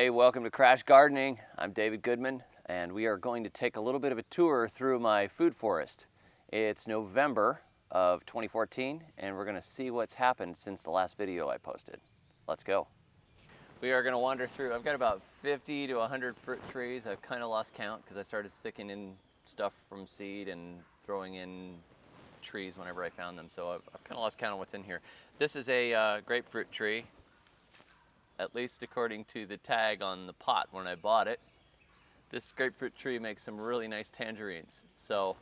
Hey, welcome to Crash Gardening. I'm David Goodman, and we are going to take a little bit of a tour through my food forest. It's November of 2014, and we're going to see what's happened since the last video I posted. Let's go. We are going to wander through. I've got about 50 to 100 fruit trees. I've kind of lost count because I started sticking in stuff from seed and throwing in trees whenever I found them, so I've kind of lost count of what's in here. This is a grapefruit tree. At least according to the tag on the pot when I bought it. This grapefruit tree makes some really nice tangerines. So,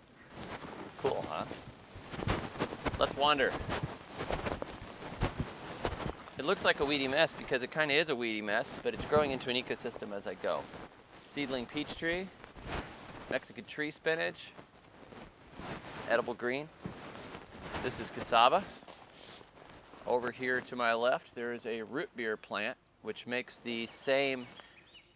cool, huh? Let's wander. It looks like a weedy mess because it kind of is a weedy mess, but it's growing into an ecosystem as I go. Seedling peach tree, Mexican tree spinach, edible green. This is cassava. Over here to my left, there is a root beer plant, which makes the same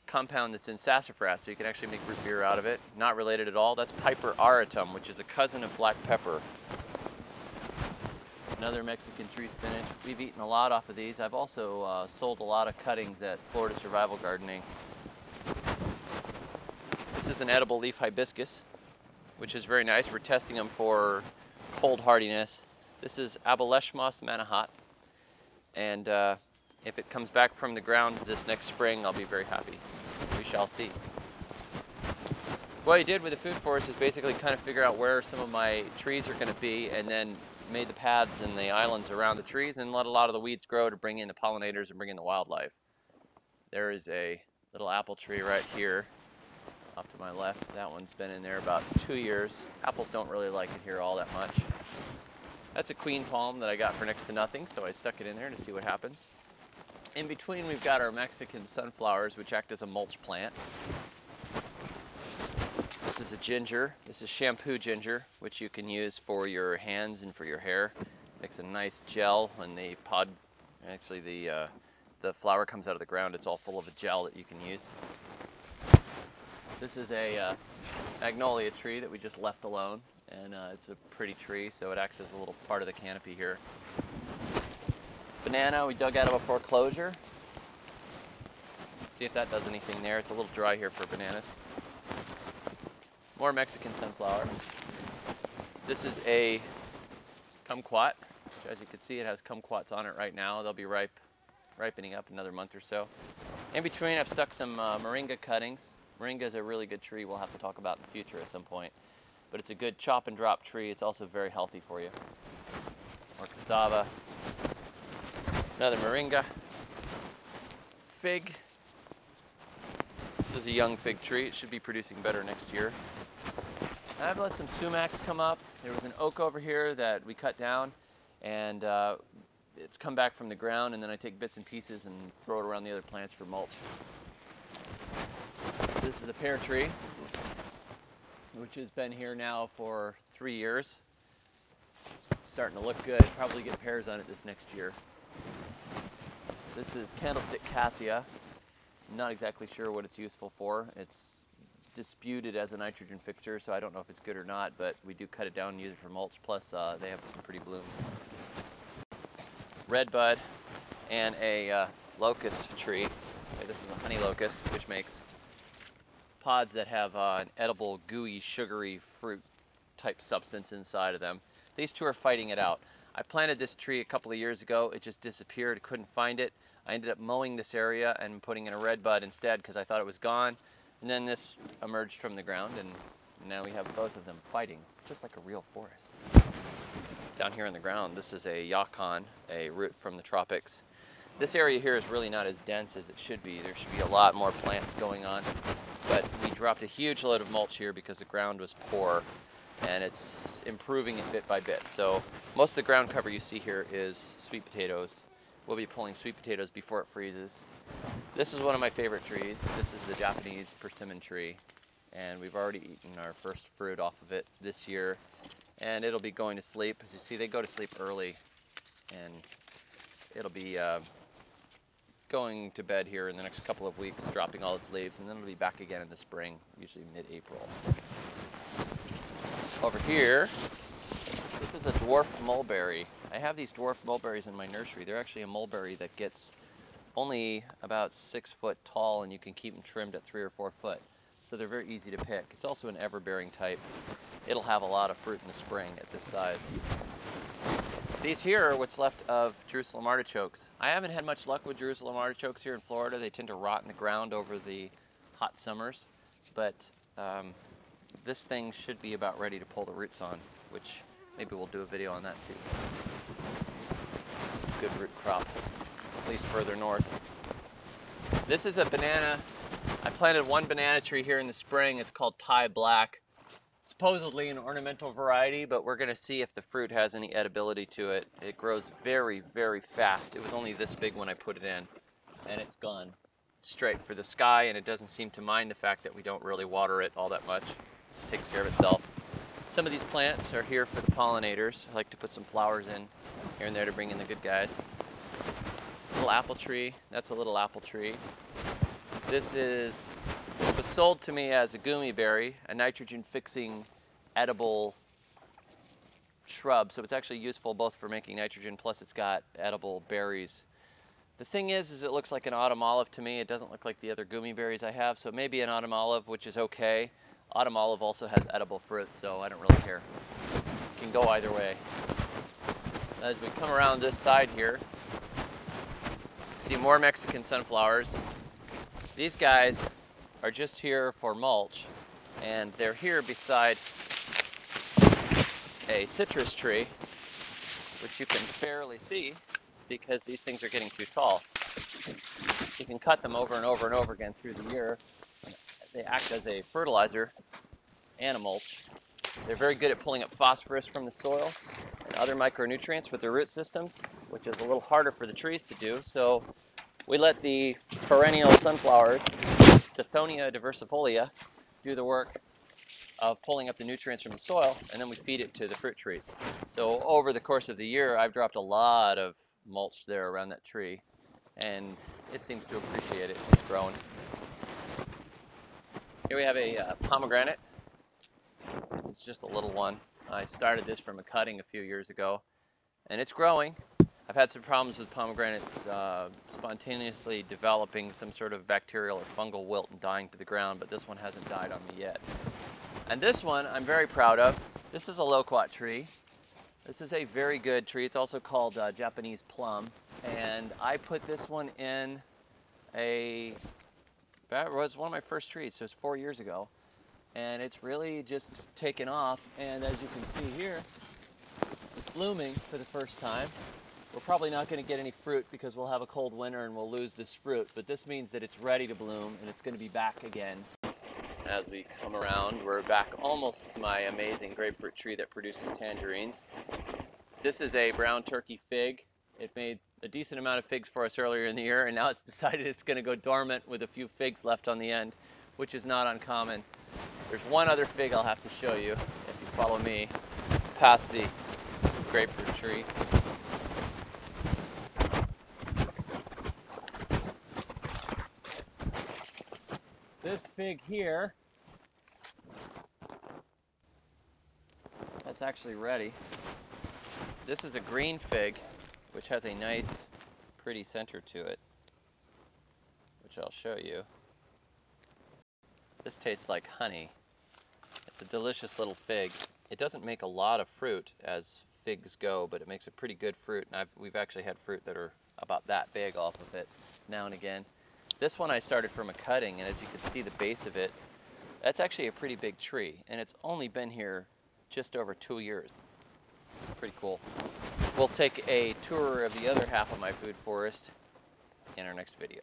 compound that's in sassafras, so you can actually make root beer out of it. Not related at all. That's Piper aratum, which is a cousin of black pepper. Another Mexican tree spinach. We've eaten a lot off of these. I've also sold a lot of cuttings at Florida Survival Gardening. This is an edible leaf hibiscus, which is very nice. We're testing them for cold hardiness. This is Aboleshmos manahat, and if it comes back from the ground this next spring, I'll be very happy. We shall see. What I did with the food forest is basically kind of figure out where some of my trees are going to be, and then made the paths and the islands around the trees and let a lot of the weeds grow to bring in the pollinators and bring in the wildlife. There is a little apple tree right here off to my left. That one's been in there about 2 years. Apples don't really like it here all that much. That's a queen palm that I got for next to nothing, so I stuck it in there to see what happens. In between, we've got our Mexican sunflowers, which act as a mulch plant. This is a ginger. This is shampoo ginger, which you can use for your hands and for your hair. Makes a nice gel when the pod, actually the flower comes out of the ground. It's all full of a gel that you can use. This is a magnolia tree that we just left alone, and it's a pretty tree, so it acts as a little part of the canopy here. Banana we dug out of a foreclosure. See if that does anything there. It's a little dry here for bananas. More Mexican sunflowers. This is a kumquat. As you can see, it has kumquats on it right now. They'll be ripening up another month or so. In between, I've stuck some moringa cuttings. Moringa is a really good tree we'll have to talk about in the future at some point. But it's a good chop and drop tree. It's also very healthy for you. More cassava. Another moringa. Fig. This is a young fig tree. It should be producing better next year. I've let some sumacs come up. There was an oak over here that we cut down, and it's come back from the ground, and then I take bits and pieces and throw it around the other plants for mulch. This is a pear tree, which has been here now for 3 years. It's starting to look good. Probably get pears on it this next year. This is Candlestick Cassia. I'm not exactly sure what it's useful for. It's disputed as a nitrogen fixer, so I don't know if it's good or not, but we do cut it down and use it for mulch, plus they have some pretty blooms. Redbud and a locust tree. Okay, this is a honey locust, which makes pods that have an edible, gooey, sugary fruit type substance inside of them. These two are fighting it out. I planted this tree a couple of years ago. It just disappeared. Couldn't find it. I ended up mowing this area and putting in a redbud instead because I thought it was gone. And then this emerged from the ground, and now we have both of them fighting, just like a real forest. Down here on the ground, this is a yacon, a root from the tropics. This area here is really not as dense as it should be. There should be a lot more plants going on. But we dropped a huge load of mulch here because the ground was poor, and it's improving it bit by bit. So most of the ground cover you see here is sweet potatoes. We'll be pulling sweet potatoes before it freezes. This is one of my favorite trees. This is the Japanese persimmon tree, and we've already eaten our first fruit off of it this year, and it'll be going to sleep. As you see, they go to sleep early, and it'll be going to bed here in the next couple of weeks, dropping all its leaves, and then it'll be back again in the spring, usually mid-April. Over here, this is a dwarf mulberry. I have these dwarf mulberries in my nursery. They're actually a mulberry that gets only about 6 foot tall, and you can keep them trimmed at 3 or 4 foot. So they're very easy to pick. It's also an ever-bearing type. It'll have a lot of fruit in the spring at this size. These here are what's left of Jerusalem artichokes. I haven't had much luck with Jerusalem artichokes here in Florida. They tend to rot in the ground over the hot summers, but this thing should be about ready to pull the roots on, which maybe we'll do a video on that too. Good root crop, at least further north. This is a banana. I planted one banana tree here in the spring. It's called Thai Black. Supposedly an ornamental variety, but we're going to see if the fruit has any edibility to it. It grows very, very fast. It was only this big when I put it in, and it's gone straight for the sky, and it doesn't seem to mind the fact that we don't really water it all that much. It just takes care of itself. Some of these plants are here for the pollinators. I like to put some flowers in here and there to bring in the good guys. Little apple tree. That's a little apple tree. This was sold to me as a gummy berry, a nitrogen-fixing edible shrub. So it's actually useful both for making nitrogen, plus it's got edible berries. The thing is it looks like an autumn olive to me. It doesn't look like the other gummy berries I have, so maybe an autumn olive, which is okay. Autumn olive also has edible fruit, so I don't really care. It can go either way. As we come around this side here, see more Mexican sunflowers. These guys are just here for mulch, and they're here beside a citrus tree, which you can barely see because these things are getting too tall. You can cut them over and over and over again through the year. They act as a fertilizer and a mulch. They're very good at pulling up phosphorus from the soil and other micronutrients with their root systems, which is a little harder for the trees to do. So we let the perennial sunflowers, Tithonia diversifolia, do the work of pulling up the nutrients from the soil, and then we feed it to the fruit trees. So over the course of the year, I've dropped a lot of mulch there around that tree, and it seems to appreciate it. It's growing. Here we have a pomegranate. It's just a little one. I started this from a cutting a few years ago, and it's growing. I've had some problems with pomegranates spontaneously developing some sort of bacterial or fungal wilt and dying to the ground, but this one hasn't died on me yet. And this one I'm very proud of. This is a loquat tree. This is a very good tree. It's also called Japanese plum, and I put this one in that was one of my first trees, so it's 4 years ago, and it's really just taken off, and as you can see here, it's blooming for the first time. We're probably not going to get any fruit because we'll have a cold winter and we'll lose this fruit, but this means that it's ready to bloom and it's going to be back again. As we come around, we're back almost to my amazing grapefruit tree that produces tangerines. This is a brown turkey fig. It made a decent amount of figs for us earlier in the year, and now it's decided it's going to go dormant with a few figs left on the end, which is not uncommon. There's one other fig I'll have to show you if you follow me past the grapefruit tree. This fig here, that's actually ready. This is a green fig, which has a nice, pretty center to it, which I'll show you. This tastes like honey. It's a delicious little fig. It doesn't make a lot of fruit as figs go, but it makes a pretty good fruit, and we've actually had fruit that are about that big off of it now and again. This one I started from a cutting, and as you can see the base of it, that's actually a pretty big tree, and it's only been here just over 2 years. Pretty cool. We'll take a tour of the other half of my food forest in our next video.